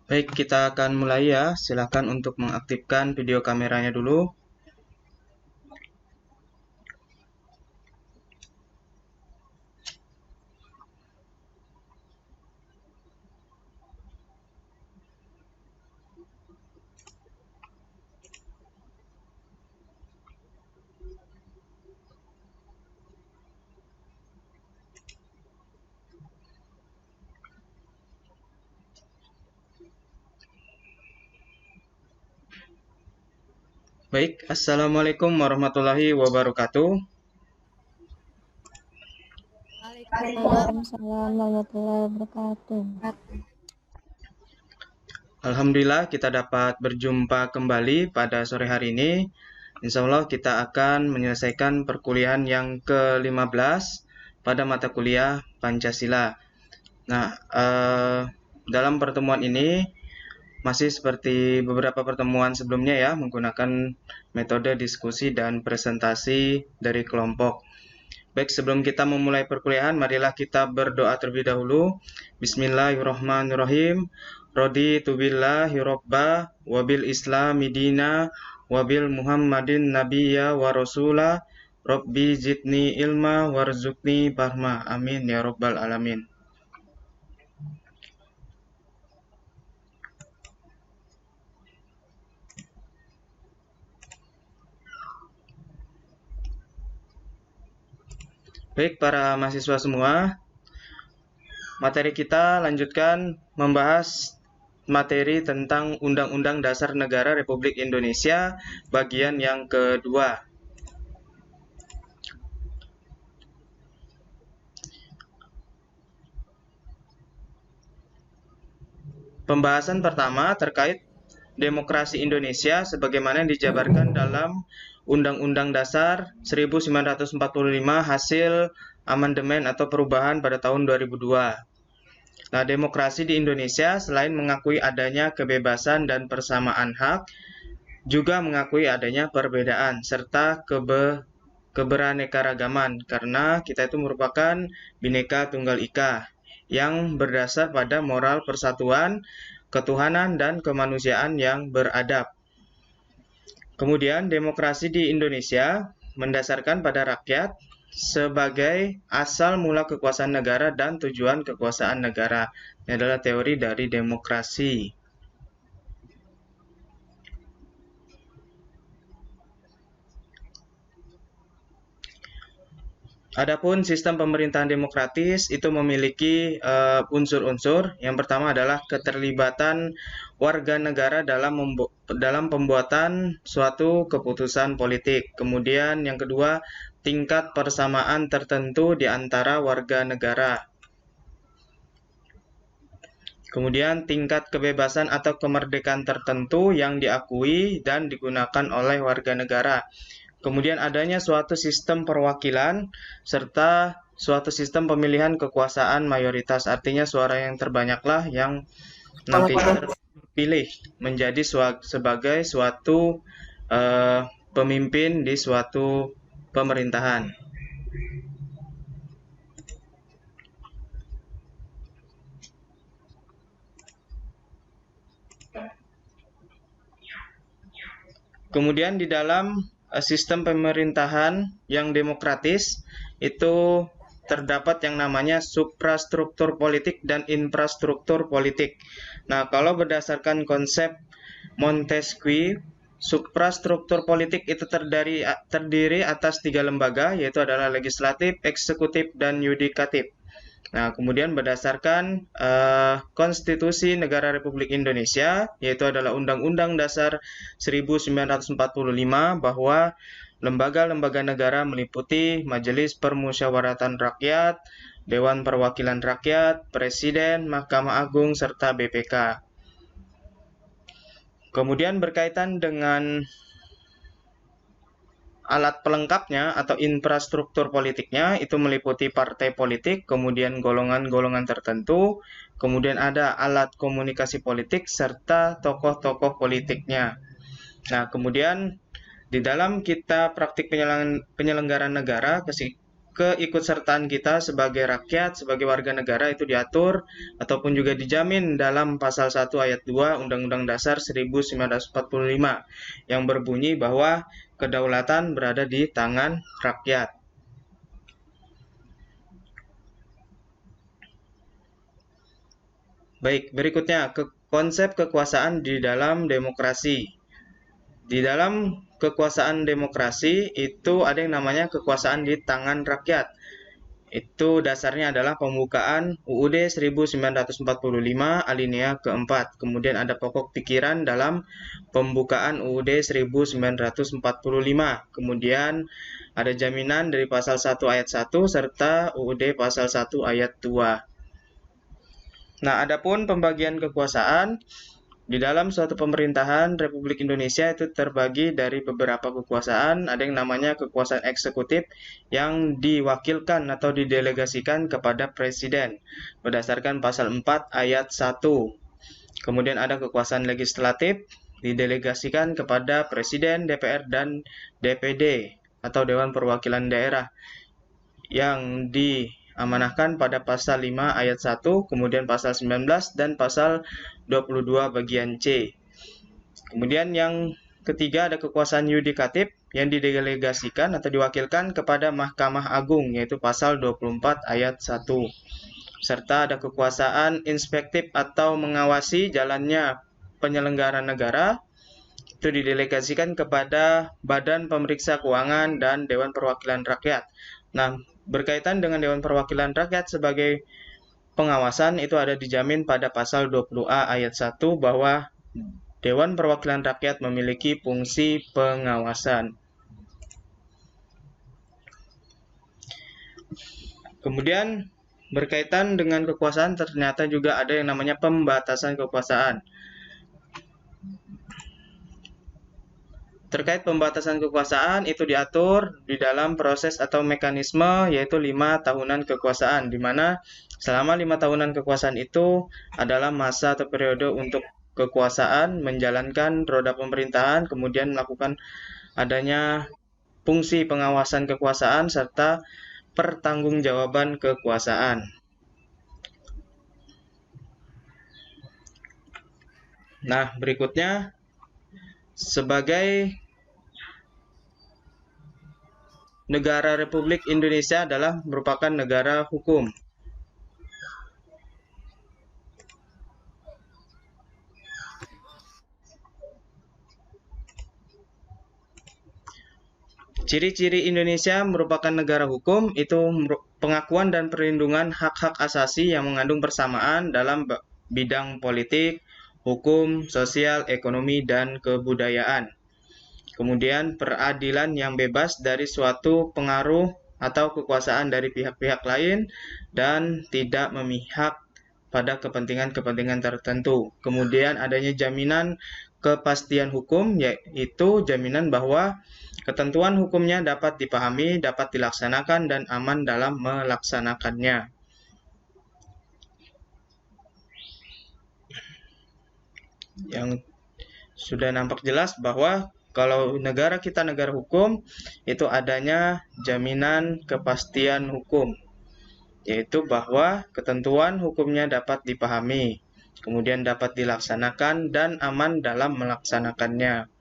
Baik, kita akan mulai ya. Silakan untuk mengaktifkan video kameranya dulu. Baik, Assalamualaikum warahmatullahi wabarakatuh. Waalaikumsalam. Waalaikumsalam warahmatullahi wabarakatuh. Alhamdulillah kita dapat berjumpa kembali pada sore hari ini. Insya Allah kita akan menyelesaikan perkuliahan yang ke-15 pada mata kuliah Pancasila. Nah, dalam pertemuan ini masih seperti beberapa pertemuan sebelumnya ya, menggunakan metode diskusi dan presentasi dari kelompok. Baik, sebelum kita memulai perkuliahan, marilah kita berdoa terlebih dahulu. Bismillahirrahmanirrahim. Raditu billahi robba, wabil islami dina, wabil muhammadin nabiyya wa rasula, Rabbi zidni ilma warzuqni fahma. Amin ya robbal alamin. Baik, para mahasiswa semua, materi kita lanjutkan membahas materi tentang Undang-Undang Dasar Negara Republik Indonesia bagian yang kedua. Pembahasan pertama terkait demokrasi Indonesia sebagaimana yang dijabarkan dalam Undang-Undang Dasar 1945 hasil amandemen atau perubahan pada tahun 2002. Nah, demokrasi di Indonesia selain mengakui adanya kebebasan dan persamaan hak, juga mengakui adanya perbedaan serta keberaneka-ragaman karena kita itu merupakan Bhinneka Tunggal Ika yang berdasar pada moral persatuan, ketuhanan, dan kemanusiaan yang beradab. Kemudian demokrasi di Indonesia mendasarkan pada rakyat sebagai asal mula kekuasaan negara dan tujuan kekuasaan negara. Ini adalah teori dari demokrasi. Adapun sistem pemerintahan demokratis itu memiliki unsur-unsur. Yang pertama adalah keterlibatan warga negara dalam pembuatan suatu keputusan politik. Kemudian yang kedua, tingkat persamaan tertentu di antara warga negara. Kemudian tingkat kebebasan atau kemerdekaan tertentu yang diakui dan digunakan oleh warga negara. Kemudian adanya suatu sistem perwakilan serta suatu sistem pemilihan kekuasaan mayoritas. Artinya suara yang terbanyaklah yang nantinya terpilih menjadi sebagai suatu pemimpin di suatu pemerintahan. Kemudian di dalam sistem pemerintahan yang demokratis itu terdapat yang namanya suprastruktur politik dan infrastruktur politik. Nah, kalau berdasarkan konsep Montesquieu, suprastruktur politik itu terdiri atas 3 lembaga, yaitu adalah legislatif, eksekutif, dan yudikatif. Nah, kemudian berdasarkan Konstitusi Negara Republik Indonesia, yaitu adalah Undang-Undang Dasar 1945, bahwa lembaga-lembaga negara meliputi Majelis Permusyawaratan Rakyat, Dewan Perwakilan Rakyat, Presiden, Mahkamah Agung, serta BPK. Kemudian berkaitan dengan alat pelengkapnya atau infrastruktur politiknya itu meliputi partai politik, kemudian golongan-golongan tertentu, kemudian ada alat komunikasi politik, serta tokoh-tokoh politiknya. Nah, kemudian di dalam kita praktik penyelenggaraan negara, keikutsertaan kita sebagai rakyat, sebagai warga negara itu diatur ataupun juga dijamin dalam pasal 1 ayat 2 Undang-Undang Dasar 1945 yang berbunyi bahwa kedaulatan berada di tangan rakyat. Baik, berikutnya konsep kekuasaan di dalam demokrasi. Di dalam kekuasaan demokrasi itu ada yang namanya kekuasaan di tangan rakyat. Itu dasarnya adalah pembukaan UUD 1945 alinea keempat. Kemudian ada pokok pikiran dalam pembukaan UUD 1945. Kemudian ada jaminan dari pasal 1 ayat 1 serta UUD pasal 1 ayat 2. Nah, adapun pembagian kekuasaan di dalam suatu pemerintahan Republik Indonesia itu terbagi dari beberapa kekuasaan. Ada yang namanya kekuasaan eksekutif yang diwakilkan atau didelegasikan kepada Presiden berdasarkan pasal 4 ayat 1. Kemudian ada kekuasaan legislatif didelegasikan kepada Presiden, DPR, dan DPD atau Dewan Perwakilan Daerah yang diamanahkan pada pasal 5 ayat 1, kemudian pasal 19 dan pasal 22 bagian C. Kemudian yang ketiga ada kekuasaan yudikatif yang didelegasikan atau diwakilkan kepada Mahkamah Agung yaitu pasal 24 ayat 1. Serta ada kekuasaan inspektif atau mengawasi jalannya penyelenggaraan negara itu didelegasikan kepada Badan Pemeriksa Keuangan dan Dewan Perwakilan Rakyat. Nah, berkaitan dengan Dewan Perwakilan Rakyat sebagai pengawasan itu ada dijamin pada pasal 20A ayat 1 bahwa Dewan Perwakilan Rakyat memiliki fungsi pengawasan. Kemudian berkaitan dengan kekuasaan ternyata juga ada yang namanya pembatasan kekuasaan. Terkait pembatasan kekuasaan itu diatur di dalam proses atau mekanisme yaitu 5 tahunan kekuasaan, di mana selama 5 tahunan kekuasaan itu adalah masa atau periode untuk kekuasaan menjalankan roda pemerintahan, kemudian melakukan adanya fungsi pengawasan kekuasaan serta pertanggungjawaban kekuasaan. Nah, berikutnya sebagai negara Republik Indonesia adalah merupakan negara hukum. Ciri-ciri Indonesia merupakan negara hukum itu pengakuan dan perlindungan hak-hak asasi yang mengandung persamaan dalam bidang politik, hukum, sosial, ekonomi, dan kebudayaan. Kemudian peradilan yang bebas dari suatu pengaruh atau kekuasaan dari pihak-pihak lain dan tidak memihak pada kepentingan-kepentingan tertentu. Kemudian adanya jaminan kepastian hukum, yaitu jaminan bahwa ketentuan hukumnya dapat dipahami, dapat dilaksanakan, dan aman dalam melaksanakannya. Yang sudah nampak jelas bahwa kalau negara kita negara hukum, itu adanya jaminan kepastian hukum, yaitu bahwa ketentuan hukumnya dapat dipahami, kemudian dapat dilaksanakan, dan aman dalam melaksanakannya.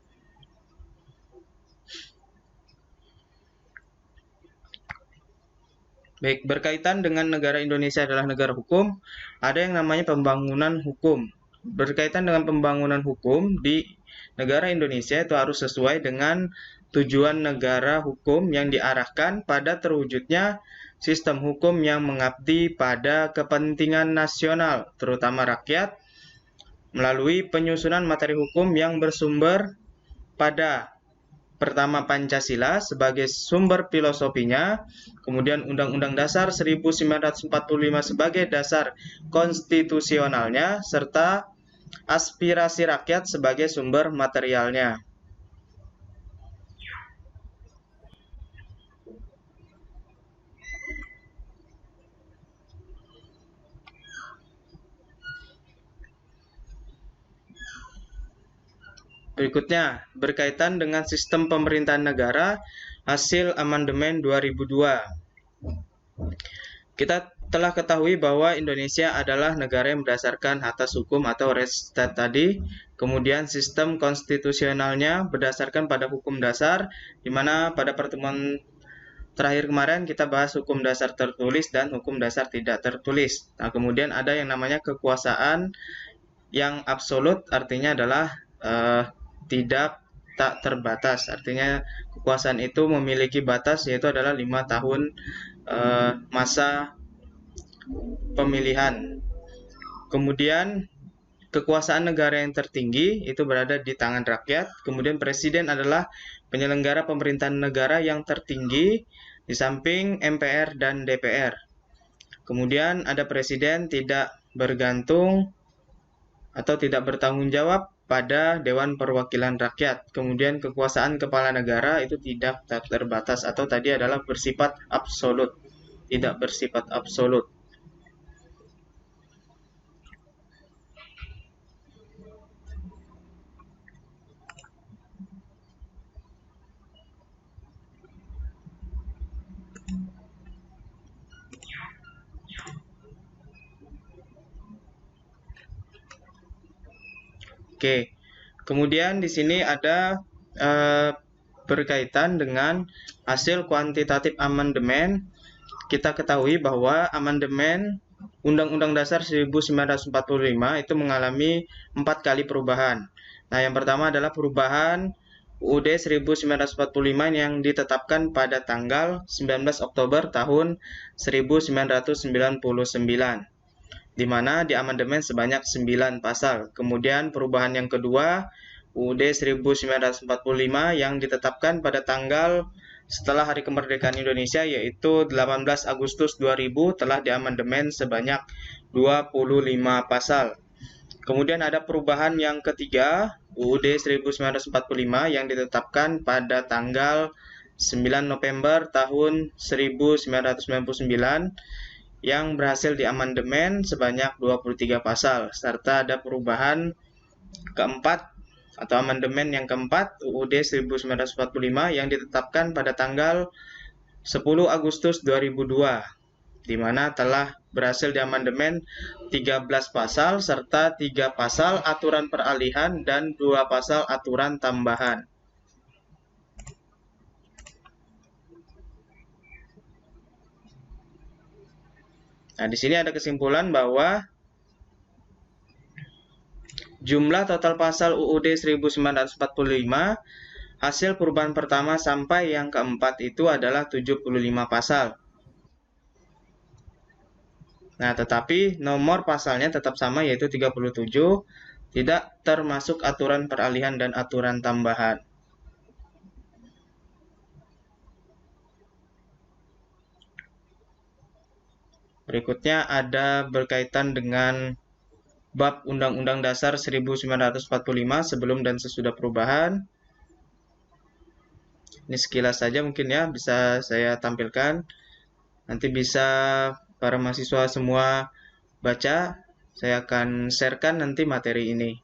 Baik, berkaitan dengan negara Indonesia adalah negara hukum, ada yang namanya pembangunan hukum. Berkaitan dengan pembangunan hukum di negara Indonesia itu harus sesuai dengan tujuan negara hukum yang diarahkan pada terwujudnya sistem hukum yang mengabdi pada kepentingan nasional, terutama rakyat, melalui penyusunan materi hukum yang bersumber pada pertama Pancasila sebagai sumber filosofinya, kemudian Undang-Undang Dasar 1945 sebagai dasar konstitusionalnya, serta aspirasi rakyat sebagai sumber materialnya. Berikutnya, berkaitan dengan sistem pemerintahan negara hasil amandemen 2002. Kita telah ketahui bahwa Indonesia adalah negara yang berdasarkan atas hukum atau res state tadi. Kemudian sistem konstitusionalnya berdasarkan pada hukum dasar, di mana pada pertemuan terakhir kemarin kita bahas hukum dasar tertulis dan hukum dasar tidak tertulis. Nah, kemudian ada yang namanya kekuasaan yang absolut, artinya adalah tak terbatas. Artinya kekuasaan itu memiliki batas, yaitu adalah 5 tahun masa pemilihan. Kemudian kekuasaan negara yang tertinggi itu berada di tangan rakyat. Kemudian presiden adalah penyelenggara pemerintahan negara yang tertinggi di samping MPR dan DPR. Kemudian ada presiden tidak bergantung atau tidak bertanggung jawab pada Dewan Perwakilan Rakyat. Kemudian kekuasaan kepala negara itu tidak terbatas atau tadi adalah bersifat absolut, tidak bersifat absolut. Oke, kemudian di sini ada berkaitan dengan hasil kuantitatif amandemen. Kita ketahui bahwa amandemen Undang-Undang Dasar 1945 itu mengalami 4 kali perubahan. Nah, yang pertama adalah perubahan UUD 1945 yang ditetapkan pada tanggal 19 Oktober tahun 1999. Di mana di amandemen sebanyak 9 pasal. Kemudian perubahan yang kedua, UUD 1945 yang ditetapkan pada tanggal setelah Hari Kemerdekaan Indonesia, yaitu 18 Agustus 2000, telah diamandemen sebanyak 25 pasal. Kemudian ada perubahan yang ketiga, UUD 1945 yang ditetapkan pada tanggal 9 November tahun 1999, yang berhasil diamandemen sebanyak 23 pasal, serta ada perubahan keempat atau amandemen yang keempat UUD 1945 yang ditetapkan pada tanggal 10 Agustus 2002, di mana telah berhasil diamandemen 13 pasal serta 3 pasal aturan peralihan dan 2 pasal aturan tambahan. Nah, di sini ada kesimpulan bahwa jumlah total pasal UUD 1945 hasil perubahan pertama sampai yang keempat itu adalah 75 pasal. Nah, tetapi nomor pasalnya tetap sama, yaitu 37, tidak termasuk aturan peralihan dan aturan tambahan. Berikutnya ada berkaitan dengan bab Undang-Undang Dasar 1945 sebelum dan sesudah perubahan. Ini sekilas saja mungkin ya bisa saya tampilkan. Nanti bisa para mahasiswa semua baca. Saya akan sharekan nanti materi ini.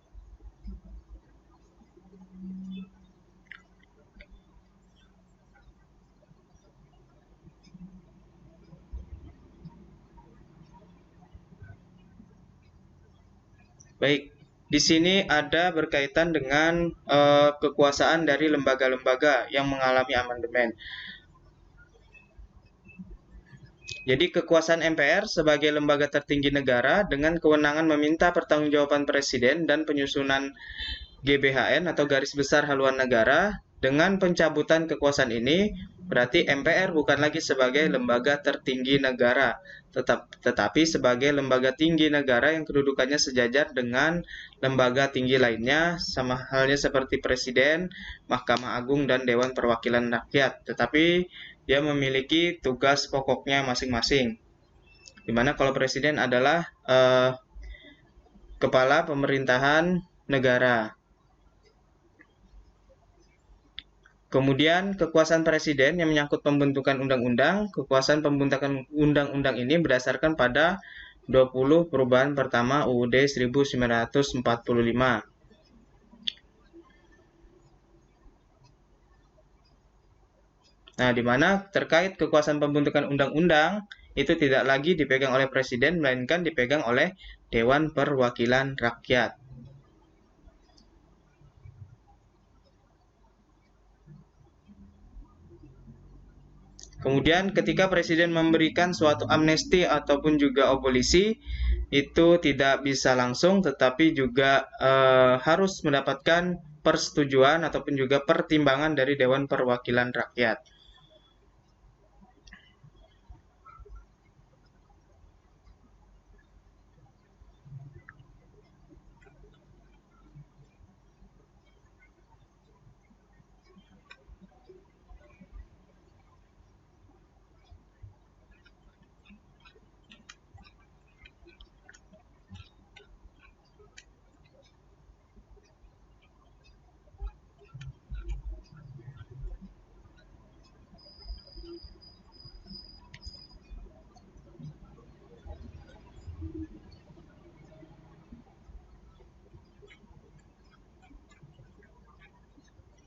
Baik, di sini ada berkaitan dengan kekuasaan dari lembaga-lembaga yang mengalami amandemen. Jadi kekuasaan MPR sebagai lembaga tertinggi negara dengan kewenangan meminta pertanggungjawaban presiden dan penyusunan GBHN atau garis besar haluan negara. Dengan pencabutan kekuasaan ini, berarti MPR bukan lagi sebagai lembaga tertinggi negara, tetapi sebagai lembaga tinggi negara yang kedudukannya sejajar dengan lembaga tinggi lainnya, sama halnya seperti Presiden, Mahkamah Agung, dan Dewan Perwakilan Rakyat. Tetapi dia memiliki tugas pokoknya masing-masing. Dimana kalau Presiden adalah kepala pemerintahan negara. Kemudian kekuasaan presiden yang menyangkut pembentukan undang-undang, kekuasaan pembentukan undang-undang ini berdasarkan pada 20 perubahan pertama UUD 1945. Nah, di mana terkait kekuasaan pembentukan undang-undang itu tidak lagi dipegang oleh presiden, melainkan dipegang oleh Dewan Perwakilan Rakyat. Kemudian ketika presiden memberikan suatu amnesti ataupun juga abolisi, itu tidak bisa langsung, tetapi juga harus mendapatkan persetujuan ataupun juga pertimbangan dari Dewan Perwakilan Rakyat.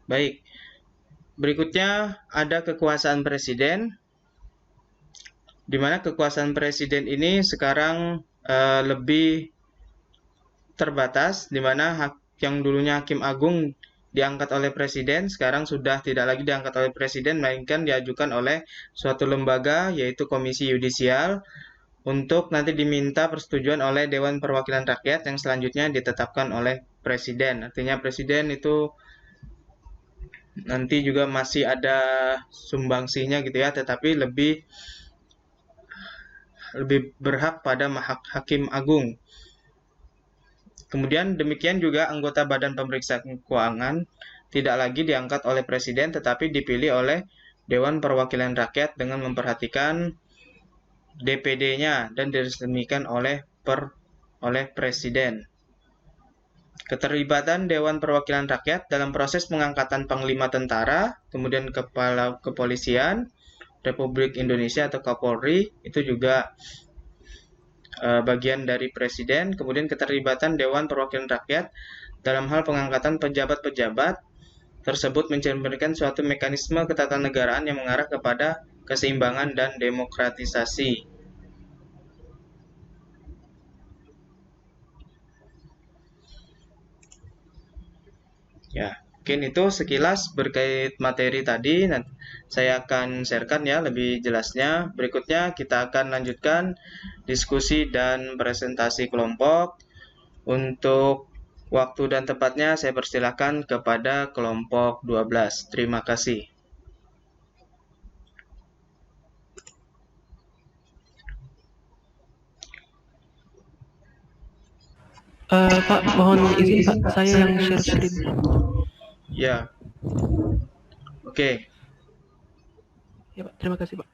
Baik, berikutnya ada kekuasaan presiden, di mana kekuasaan presiden ini sekarang lebih terbatas, di mana yang dulunya hakim agung diangkat oleh presiden, sekarang sudah tidak lagi diangkat oleh presiden, melainkan diajukan oleh suatu lembaga, yaitu Komisi Yudisial, untuk nanti diminta persetujuan oleh Dewan Perwakilan Rakyat yang selanjutnya ditetapkan oleh presiden. Artinya presiden itu nanti juga masih ada sumbangsinya gitu ya, tetapi lebih berhak pada hakim agung. Kemudian demikian juga anggota Badan Pemeriksa Keuangan tidak lagi diangkat oleh presiden, tetapi dipilih oleh Dewan Perwakilan Rakyat dengan memperhatikan DPD-nya dan diresmikan oleh presiden. Keterlibatan Dewan Perwakilan Rakyat dalam proses pengangkatan Panglima Tentara, kemudian Kepala Kepolisian Republik Indonesia atau Kapolri, itu juga bagian dari presiden. Kemudian keterlibatan Dewan Perwakilan Rakyat dalam hal pengangkatan pejabat-pejabat tersebut mencerminkan suatu mekanisme ketatanegaraan yang mengarah kepada keseimbangan dan demokratisasi. Ya, mungkin itu sekilas berkait materi tadi. Nanti saya akan sharekan ya lebih jelasnya. Berikutnya kita akan lanjutkan diskusi dan presentasi kelompok. Untuk waktu dan tempatnya saya persilahkan kepada kelompok 12. Terima kasih. Pak, mohon izin Pak, saya yang share screen. Ya. Oke. Ya Pak, terima kasih Pak.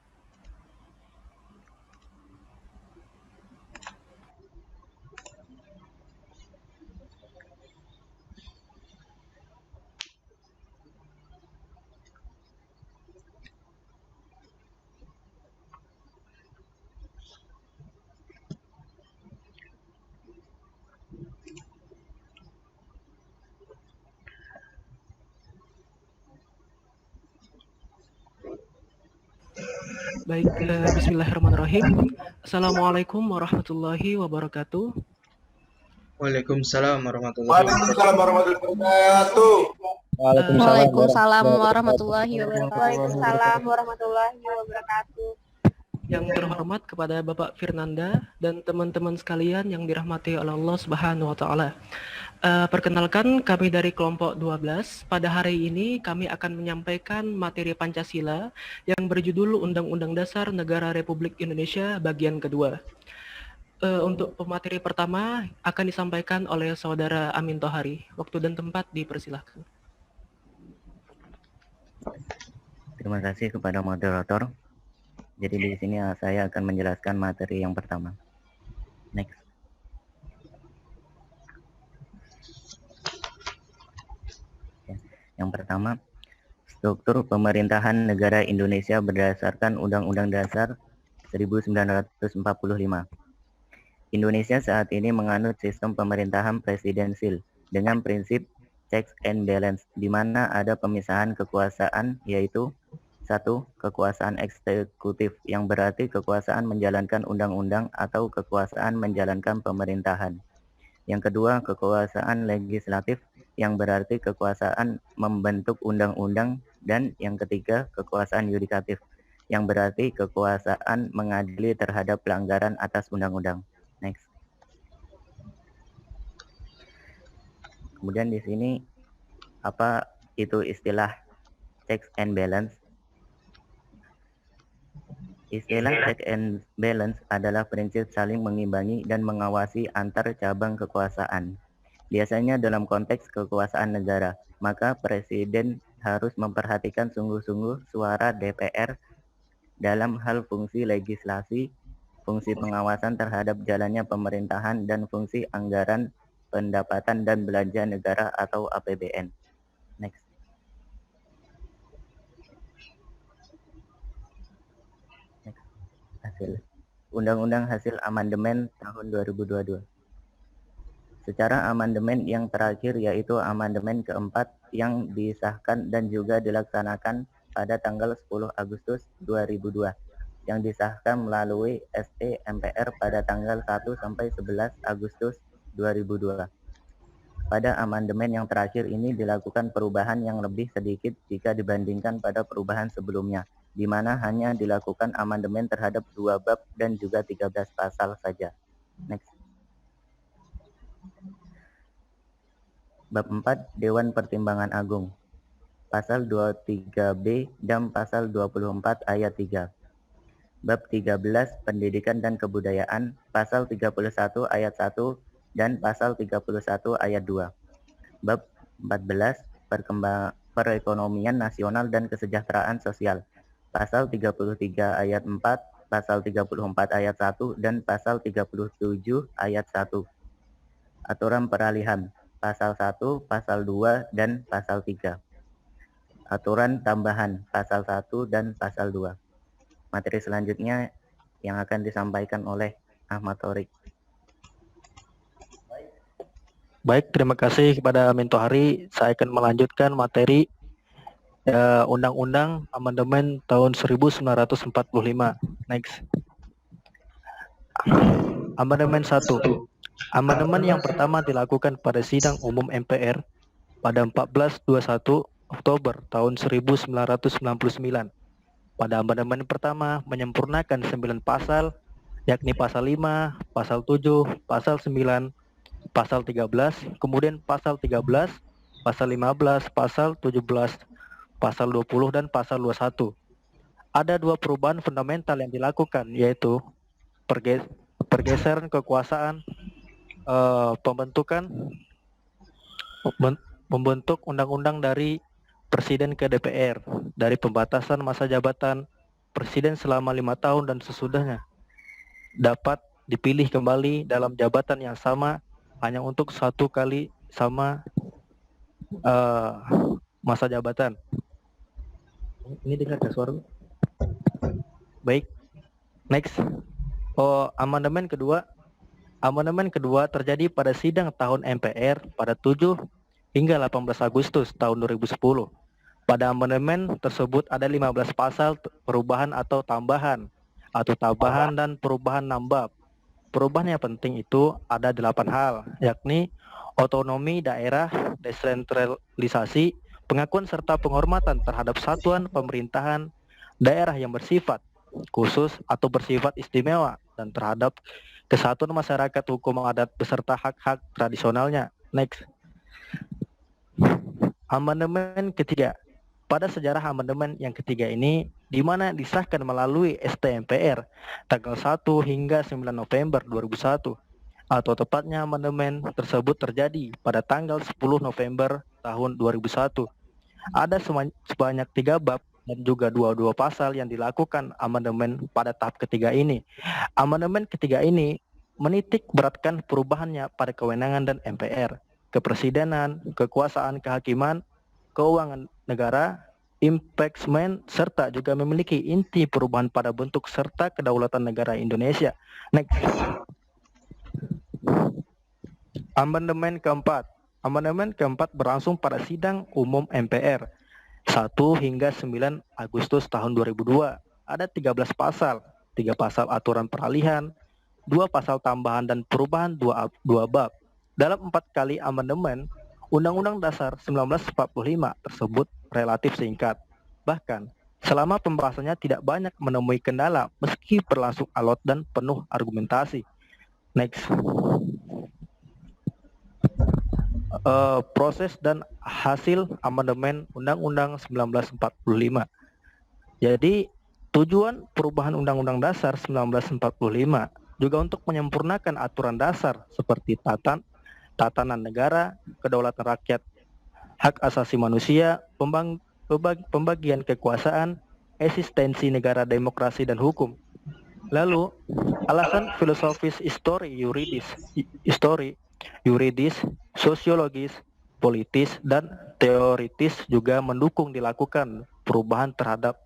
Baik, bismillahirrahmanirrahim. Assalamualaikum warahmatullahi wabarakatuh. Waalaikumsalam warahmatullahi wabarakatuh. Waalaikumsalam warahmatullahi wabarakatuh. Waalaikumsalam warahmatullahi wabarakatuh. Yang terhormat kepada Bapak Firnanda dan teman-teman sekalian yang dirahmati oleh Allah Subhanahu wa taala. Perkenalkan, kami dari kelompok 12. Pada hari ini kami akan menyampaikan materi Pancasila yang berjudul Undang-Undang Dasar Negara Republik Indonesia bagian kedua. Untuk pemateri pertama akan disampaikan oleh Saudara Amin Tohari. Waktu dan tempat dipersilahkan. Terima kasih kepada moderator. Jadi di sini saya akan menjelaskan materi yang pertama. Next. Yang pertama, struktur pemerintahan negara Indonesia berdasarkan Undang-Undang Dasar 1945. Indonesia saat ini menganut sistem pemerintahan presidensil dengan prinsip checks and balance, di mana ada pemisahan kekuasaan, yaitu 1. Kekuasaan eksekutif, yang berarti kekuasaan menjalankan undang-undang atau kekuasaan menjalankan pemerintahan. Yang kedua, kekuasaan legislatif, yang berarti kekuasaan membentuk undang-undang. Dan yang ketiga, kekuasaan yudikatif, yang berarti kekuasaan mengadili terhadap pelanggaran atas undang-undang. Next. Kemudian di sini apa itu istilah checks and balance? Istilah check and balance adalah prinsip saling mengimbangi dan mengawasi antar cabang kekuasaan. Biasanya dalam konteks kekuasaan negara, maka Presiden harus memperhatikan sungguh-sungguh suara DPR dalam hal fungsi legislasi, fungsi pengawasan terhadap jalannya pemerintahan, dan fungsi anggaran pendapatan dan belanja negara atau APBN. Next. Hasil Undang-Undang hasil amandemen tahun 2022. Secara amandemen yang terakhir yaitu amandemen keempat yang disahkan dan juga dilaksanakan pada tanggal 10 Agustus 2002, yang disahkan melalui SE MPR pada tanggal 1 sampai 11 Agustus 2002. Pada amandemen yang terakhir ini dilakukan perubahan yang lebih sedikit jika dibandingkan pada perubahan sebelumnya, di mana hanya dilakukan amandemen terhadap 2 bab dan juga 13 pasal saja. Next. Bab 4, Dewan Pertimbangan Agung. Pasal 23B dan pasal 24 ayat 3. Bab 13, Pendidikan dan Kebudayaan, pasal 31 ayat 1 dan pasal 31 ayat 2. Bab 14, Perekonomian Nasional dan Kesejahteraan Sosial, pasal 33 ayat 4, pasal 34 ayat 1 dan pasal 37 ayat 1. Aturan peralihan, pasal 1, pasal 2 dan pasal 3. Aturan tambahan, pasal 1 dan pasal 2. Materi selanjutnya yang akan disampaikan oleh Ahmad Thorik. Baik, terima kasih kepada Amin Tohari. Saya akan melanjutkan materi Undang-Undang Amandemen tahun 1945. Next. Amandemen 1. Amandemen yang pertama dilakukan pada sidang umum MPR pada 14/21 Oktober tahun 1999. Pada amandemen pertama menyempurnakan 9 pasal, yakni pasal 5, pasal 7, pasal 9, pasal 13, kemudian pasal 13, pasal 15, pasal 17, pasal 20, dan pasal 21. Ada 2 perubahan fundamental yang dilakukan, yaitu pergeseran kekuasaan membentuk undang-undang dari Presiden ke DPR, dari pembatasan masa jabatan Presiden selama 5 tahun dan sesudahnya dapat dipilih kembali dalam jabatan yang sama hanya untuk 1 kali sama masa jabatan. Ini dengar gak suara? Baik, next. Amandemen kedua. Amandemen kedua terjadi pada sidang tahun MPR pada 7 hingga 18 Agustus tahun 2010. Pada amandemen tersebut ada 15 pasal perubahan atau tambahan dan perubahan nambah. Perubahan yang penting itu ada 8 hal, yakni otonomi daerah, desentralisasi, pengakuan serta penghormatan terhadap satuan pemerintahan daerah yang bersifat khusus atau bersifat istimewa, dan terhadap kesatuan masyarakat hukum adat beserta hak-hak tradisionalnya. Next. Amandemen ketiga. Pada sejarah amandemen yang ketiga ini, di mana disahkan melalui ST-MPR tanggal 1 hingga 9 November 2001, atau tepatnya amandemen tersebut terjadi pada tanggal 10 November tahun 2001. Ada sebanyak 3 bab dan juga 22 pasal yang dilakukan amandemen pada tahap ketiga ini. Amandemen ketiga ini menitik beratkan perubahannya pada kewenangan dan MPR, kepresidenan, kekuasaan kehakiman, keuangan negara, impeachment, serta juga memiliki inti perubahan pada bentuk serta kedaulatan negara Indonesia. Next. Amandemen keempat. Amandemen keempat berlangsung pada sidang umum MPR 1 hingga 9 Agustus tahun 2002. Ada 13 pasal, 3 pasal aturan peralihan, 2 pasal tambahan dan perubahan 2 bab. Dalam 4 kali amandemen, Undang-Undang Dasar 1945 tersebut relatif singkat. Bahkan, selama pembahasannya tidak banyak menemui kendala meski berlangsung alot dan penuh argumentasi. Next. Proses dan hasil amandemen Undang-Undang 1945. Jadi, tujuan perubahan Undang-Undang Dasar 1945 juga untuk menyempurnakan aturan dasar seperti tatanan negara, kedaulatan rakyat, hak asasi manusia, pembagian kekuasaan, eksistensi negara demokrasi dan hukum. Lalu, alasan filosofis yuridis, sosiologis, politis, dan teoritis juga mendukung dilakukan perubahan terhadap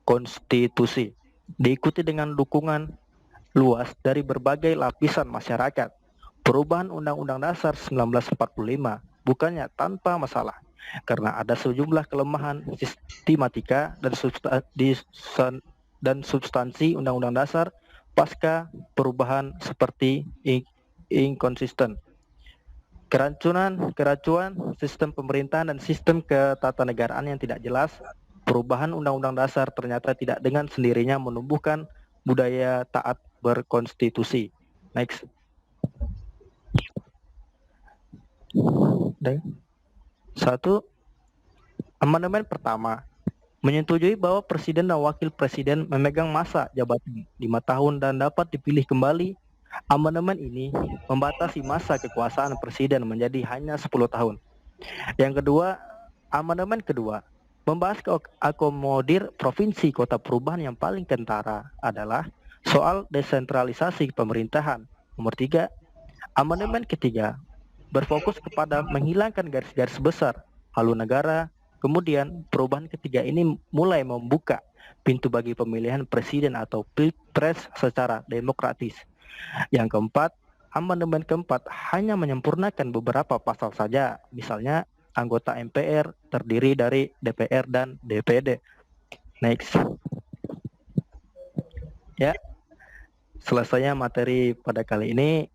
konstitusi. Diikuti dengan dukungan luas dari berbagai lapisan masyarakat. Perubahan Undang-Undang Dasar 1945 bukannya tanpa masalah, karena ada sejumlah kelemahan sistematika dan substansi Undang-Undang Dasar pasca perubahan seperti inkonsisten, keracunan sistem pemerintahan dan sistem ketatanegaraan yang tidak jelas. Perubahan Undang-Undang Dasar ternyata tidak dengan sendirinya menumbuhkan budaya taat berkonstitusi. Next. Satu, amandemen pertama menyetujui bahwa presiden dan wakil presiden memegang masa jabatan 5 tahun dan dapat dipilih kembali. Amandemen ini membatasi masa kekuasaan presiden menjadi hanya 10 tahun. Yang kedua, amandemen kedua membahas akomodir provinsi kota perubahan yang paling kentara adalah soal desentralisasi pemerintahan. Nomor 3, amandemen ketiga berfokus kepada menghilangkan garis-garis besar haluan negara. Kemudian perubahan ketiga ini mulai membuka pintu bagi pemilihan presiden atau pilpres secara demokratis. Yang keempat, amandemen keempat hanya menyempurnakan beberapa pasal saja. Misalnya, anggota MPR terdiri dari DPR dan DPD. Next. Ya, selesainya materi pada kali ini.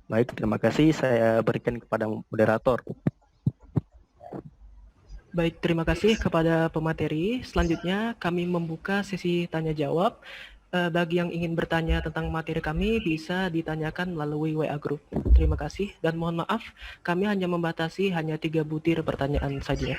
Baik, terima kasih. Saya berikan kepada moderator. Baik, terima kasih kepada pemateri. Selanjutnya kami membuka sesi tanya jawab. Bagi yang ingin bertanya tentang materi kami bisa ditanyakan melalui WA Group. Terima kasih dan mohon maaf kami hanya membatasi 3 butir pertanyaan saja.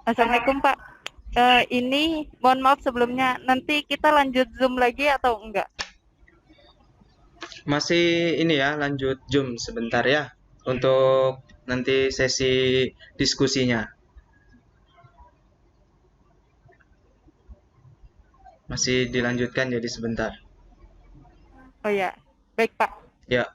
Assalamualaikum Pak. Ini mohon maaf sebelumnya, nanti kita lanjut Zoom lagi atau enggak? Masih ini ya, lanjut Zoom sebentar ya untuk nanti sesi diskusinya. Masih dilanjutkan jadi sebentar. Oh ya, baik Pak. Ya.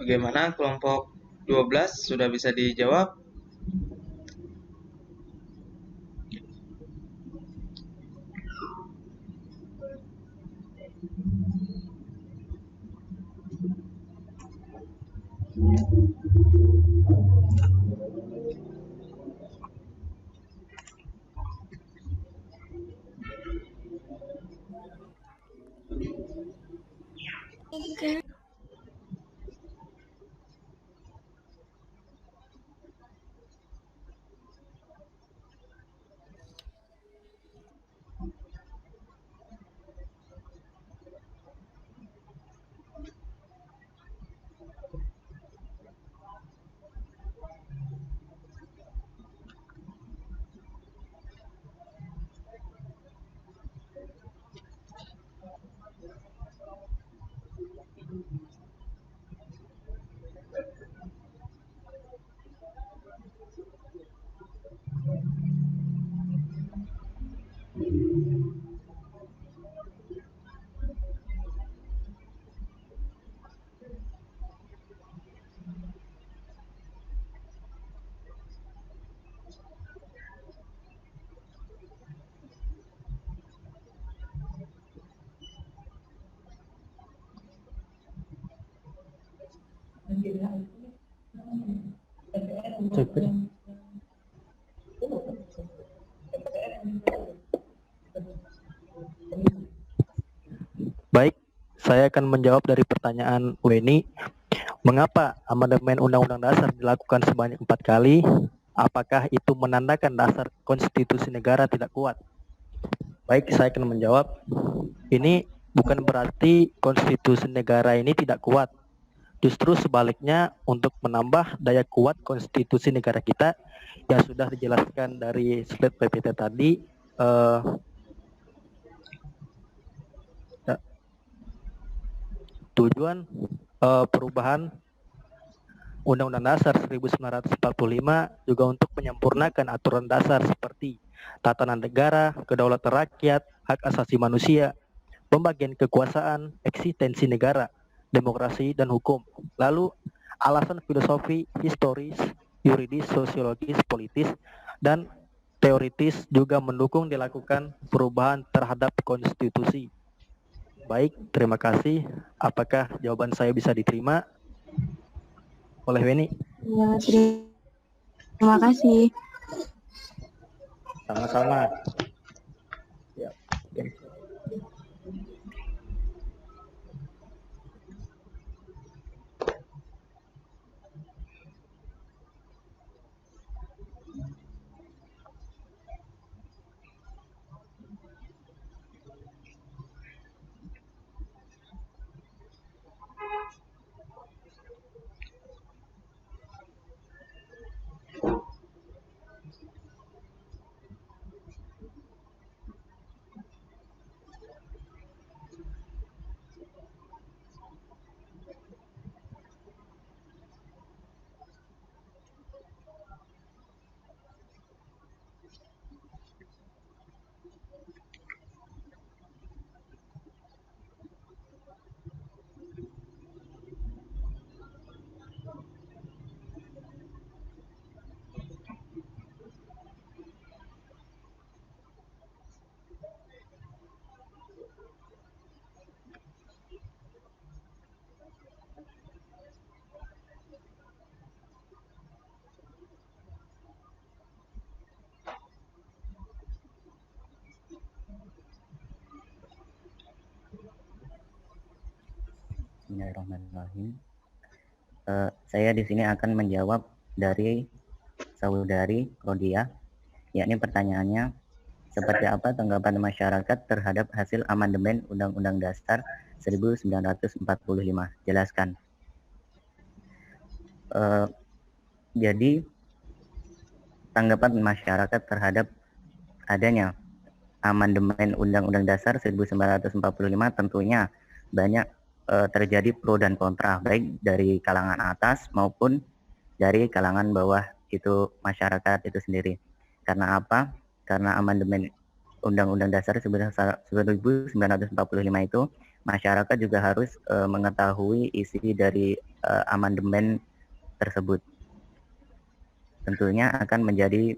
Bagaimana kelompok 12 sudah bisa dijawab? Baik, saya akan menjawab dari pertanyaan Weni. Mengapa amandemen Undang-Undang Dasar dilakukan sebanyak 4 kali? Apakah itu menandakan dasar konstitusi negara tidak kuat? Baik, saya akan menjawab. Ini bukan berarti konstitusi negara ini tidak kuat. Justru sebaliknya, untuk menambah daya kuat konstitusi negara kita, yang sudah dijelaskan dari slide PPT tadi, tujuan perubahan Undang-Undang Dasar 1945 juga untuk menyempurnakan aturan dasar seperti tatanan negara, kedaulatan rakyat, hak asasi manusia, pembagian kekuasaan, eksistensi negara, demokrasi, dan hukum. Lalu, alasan filosofi, historis, yuridis, sosiologis, politis, dan teoritis juga mendukung dilakukan perubahan terhadap konstitusi. Baik, terima kasih. Apakah jawaban saya bisa diterima oleh Weni? Ya, terima kasih. Sama-sama. Ya, oke. Bismillahirrahmanirrahim. Saya di sini akan menjawab dari saudari Rodia, yakni pertanyaannya, seperti apa tanggapan masyarakat terhadap hasil amandemen Undang-Undang Dasar 1945? Jelaskan. Jadi tanggapan masyarakat terhadap adanya amandemen Undang-Undang Dasar 1945 tentunya banyak terjadi pro dan kontra, baik dari kalangan atas maupun dari kalangan bawah, itu masyarakat itu sendiri. Karena apa? Karena amandemen Undang-Undang Dasar 1945 itu masyarakat juga harus mengetahui isi dari amandemen tersebut. Tentunya akan menjadi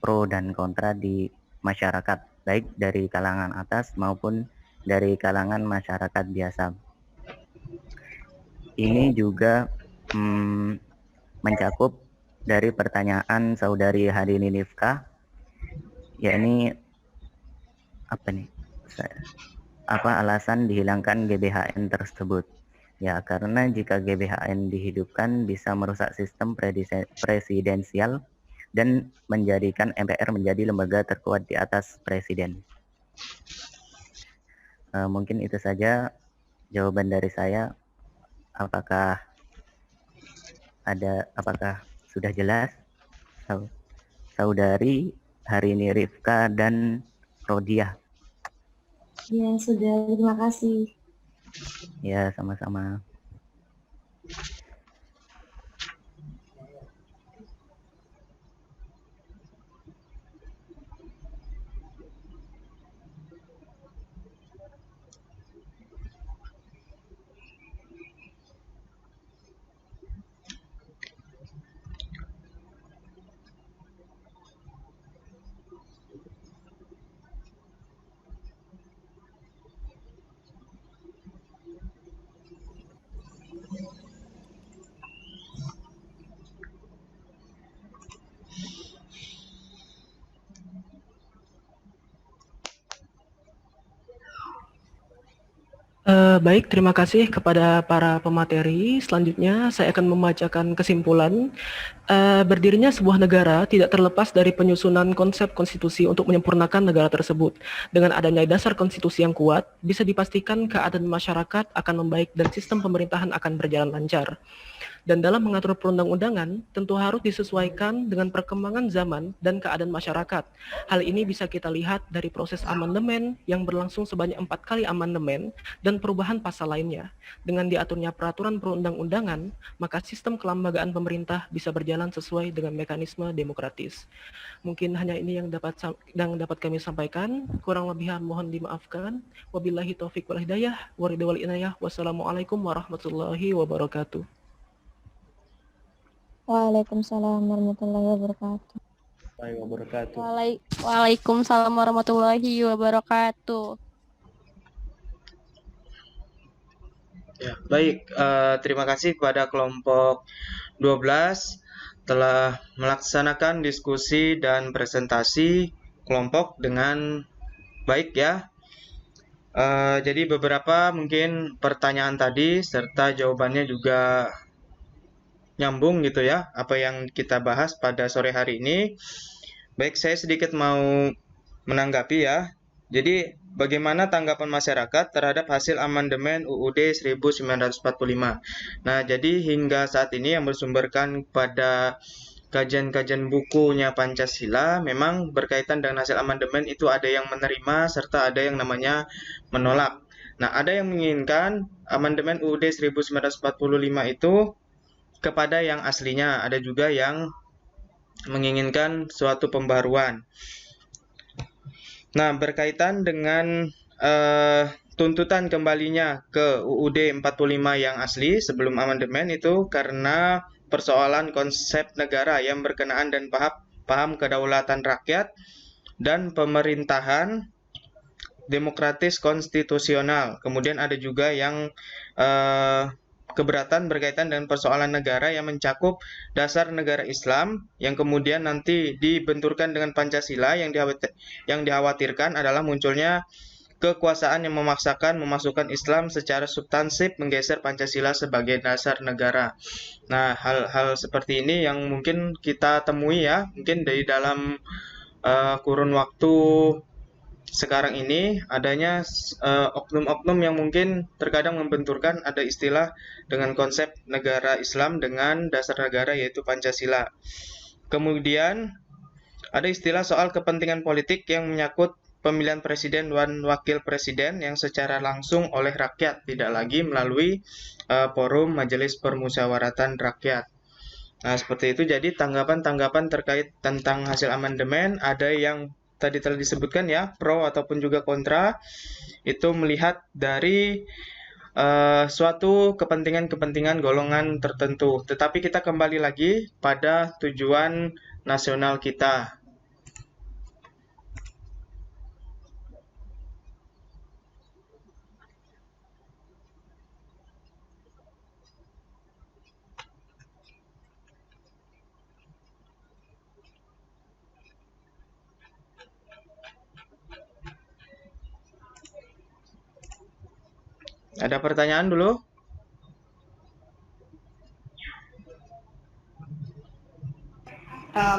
pro dan kontra di masyarakat, baik dari kalangan atas maupun dari kalangan masyarakat biasa. Ini juga mencakup dari pertanyaan saudari Harini Nifkah, yakni apa alasan dihilangkan GBHN tersebut? Ya, karena jika GBHN dihidupkan bisa merusak sistem presidensial dan menjadikan MPR menjadi lembaga terkuat di atas presiden. Mungkin itu saja jawaban dari saya. Apakah sudah jelas, saudari Harini Rifka dan Rodiah? Ya, sudah. Terima kasih. Ya, sama-sama. Baik, terima kasih kepada para pemateri. Selanjutnya saya akan membacakan kesimpulan. Berdirinya sebuah negara tidak terlepas dari penyusunan konsep konstitusi untuk menyempurnakan negara tersebut. Dengan adanya dasar konstitusi yang kuat, bisa dipastikan keadaan masyarakat akan membaik dan sistem pemerintahan akan berjalan lancar. Dan dalam mengatur perundang-undangan, tentu harus disesuaikan dengan perkembangan zaman dan keadaan masyarakat. Hal ini bisa kita lihat dari proses amandemen yang berlangsung sebanyak 4 kali amandemen dan perubahan pasal lainnya. Dengan diaturnya peraturan perundang-undangan, maka sistem kelembagaan pemerintah bisa berjalan sesuai dengan mekanisme demokratis. Mungkin hanya ini yang dapat kami sampaikan. Kurang lebihnya mohon dimaafkan. Wabillahi taufiq wal hidayah, waridha wal inayah. Wassalamualaikum warahmatullahi wabarakatuh. Waalaikumsalam warahmatullahi wabarakatuh. Waalaikumsalam warahmatullahi wabarakatuh. Ya, baik. Terima kasih kepada kelompok 12 telah melaksanakan diskusi dan presentasi kelompok dengan baik ya. Jadi beberapa mungkin pertanyaan tadi serta jawabannya juga nyambung gitu ya, apa yang kita bahas pada sore hari ini. Baik, saya sedikit mau menanggapi ya. Jadi, bagaimana tanggapan masyarakat terhadap hasil amandemen UUD 1945? Nah, jadi hingga saat ini yang bersumberkan pada kajian-kajian bukunya Pancasila, memang berkaitan dengan hasil amandemen itu ada yang menerima serta ada yang namanya menolak. Nah, ada yang menginginkan amandemen UUD 1945 itu kepada yang aslinya, ada juga yang menginginkan suatu pembaruan. Nah, berkaitan dengan tuntutan kembalinya ke UUD 45 yang asli sebelum amandemen itu karena persoalan konsep negara yang berkenaan dan paham kedaulatan rakyat dan pemerintahan demokratis konstitusional. Kemudian ada juga yang keberatan berkaitan dengan persoalan negara yang mencakup dasar negara Islam yang kemudian nanti dibenturkan dengan Pancasila. Yang dikhawatirkan adalah munculnya kekuasaan yang memaksakan memasukkan Islam secara substansif menggeser Pancasila sebagai dasar negara. Nah, hal-hal seperti ini yang mungkin kita temui ya, mungkin dari dalam kurun waktu sekarang ini adanya oknum-oknum yang mungkin terkadang membenturkan ada istilah dengan konsep negara Islam dengan dasar negara yaitu Pancasila. Kemudian ada istilah soal kepentingan politik yang menyangkut pemilihan presiden dan wakil presiden yang secara langsung oleh rakyat, tidak lagi melalui forum Majelis Permusyawaratan Rakyat. Nah, seperti itu. Jadi tanggapan-tanggapan terkait tentang hasil amandemen ada yang tadi telah disebutkan ya, pro ataupun juga kontra, itu melihat dari suatu kepentingan-kepentingan golongan tertentu. Tetapi kita kembali lagi pada tujuan nasional kita. Ada pertanyaan dulu?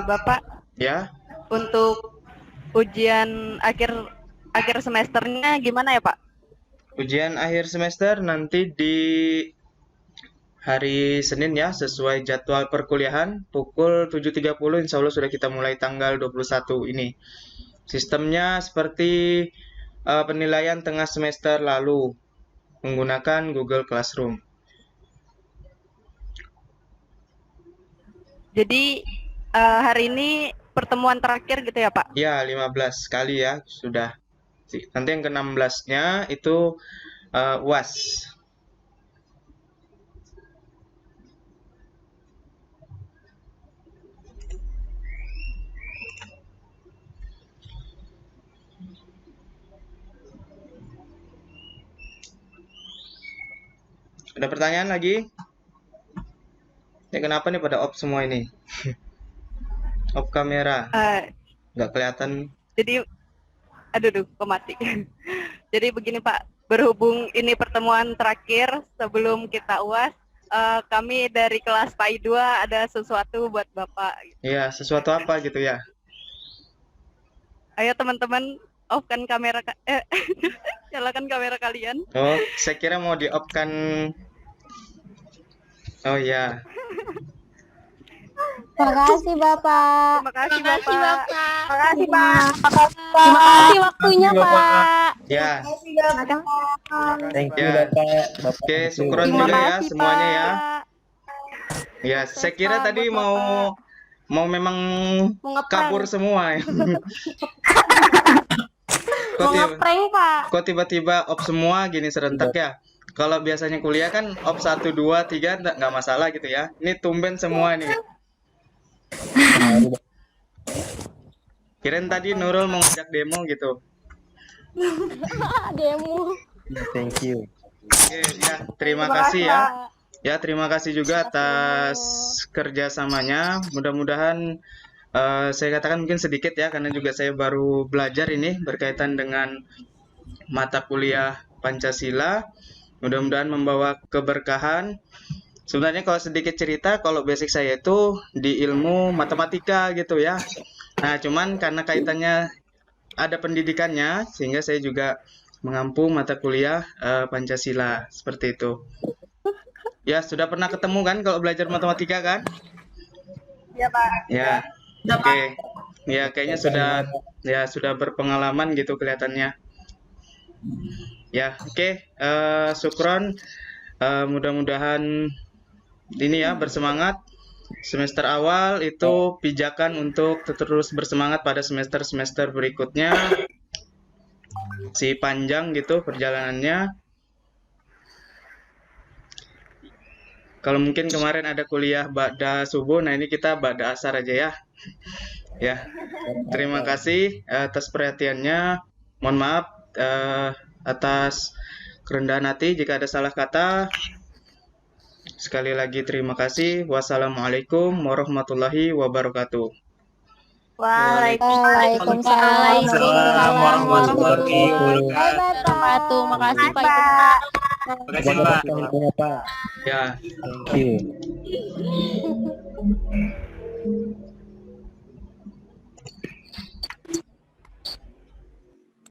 Bapak, Ya, untuk ujian akhir semesternya gimana ya Pak? ujian akhir semester nanti di hari Senin ya, sesuai jadwal perkuliahan, pukul 7.30 insya Allah sudah kita mulai tanggal 21 ini. Sistemnya seperti penilaian tengah semester lalu, menggunakan Google Classroom. Jadi hari ini pertemuan terakhir gitu ya Pak? Ya, 15 kali ya sudah. Nanti yang ke-16-nya itu UAS. Ada pertanyaan lagi? Ya, kenapa nih pada off semua ini? Off kamera, nggak kelihatan. Jadi, aduh, kok mati. Jadi begini Pak, berhubung ini pertemuan terakhir sebelum kita UAS, kami dari kelas PAI 2 ada sesuatu buat Bapak. Iya, sesuatu apa gitu ya? Ayo teman-teman, off-kan kamera, nyalakan kamera kalian. Oh, saya kira mau di-off-kan. Oh ya, Makasih Bapak. Terima kasih Bapak. Makasih Pak. Terima kasih waktunya Pak. ya. Thank you Ya. Bapak. Oke, syukuran Terima juga ya kasih semuanya ya. Pak. Ya, saya kira Sukses tadi buat mau memang Mau ngeprank. kabur semua ya. Kok Mau tiba- ngeprank Pak. kok tiba-tiba off semua gini serentak ya? Kalau biasanya kuliah kan off 1, 2, 3 nggak masalah gitu ya. Ini tumben semua nih. Kirain tadi Nurul mau ngajak demo gitu. Demo. Thank you. Oke, ya, terima kasih ya. Ya, terima kasih juga atas kerjasamanya. Mudah-mudahan saya katakan mungkin sedikit ya, karena juga saya baru belajar ini berkaitan dengan mata kuliah Pancasila. Mudah-mudahan membawa keberkahan. Sebenarnya kalau sedikit cerita, kalau basic saya itu di ilmu matematika gitu ya. Nah, cuman karena kaitannya ada pendidikannya, sehingga saya juga mengampu mata kuliah Pancasila seperti itu. Ya, sudah pernah ketemu kan kalau belajar matematika kan? Ya Pak. Ya, oke. Ya, kayaknya sudah berpengalaman gitu kelihatannya. Ya, oke. Syukron. Mudah-mudahan ini ya bersemangat. Semester awal itu pijakan untuk terus bersemangat pada semester-semester berikutnya. Si panjang gitu perjalanannya. Kalau mungkin kemarin ada kuliah ba'da subuh, nah ini kita ba'da asar aja ya. Ya, terima kasih atas perhatiannya. Mohon maaf atas kerendahan hati jika ada salah kata. Sekali lagi terima kasih. Wassalamualaikum warahmatullahi wabarakatuh. Waalaikumsalam. warahmatullahi wabarakatuh. Makasih Pak. Itu. Terima kasih Pak. Pak. Ya. Thank you.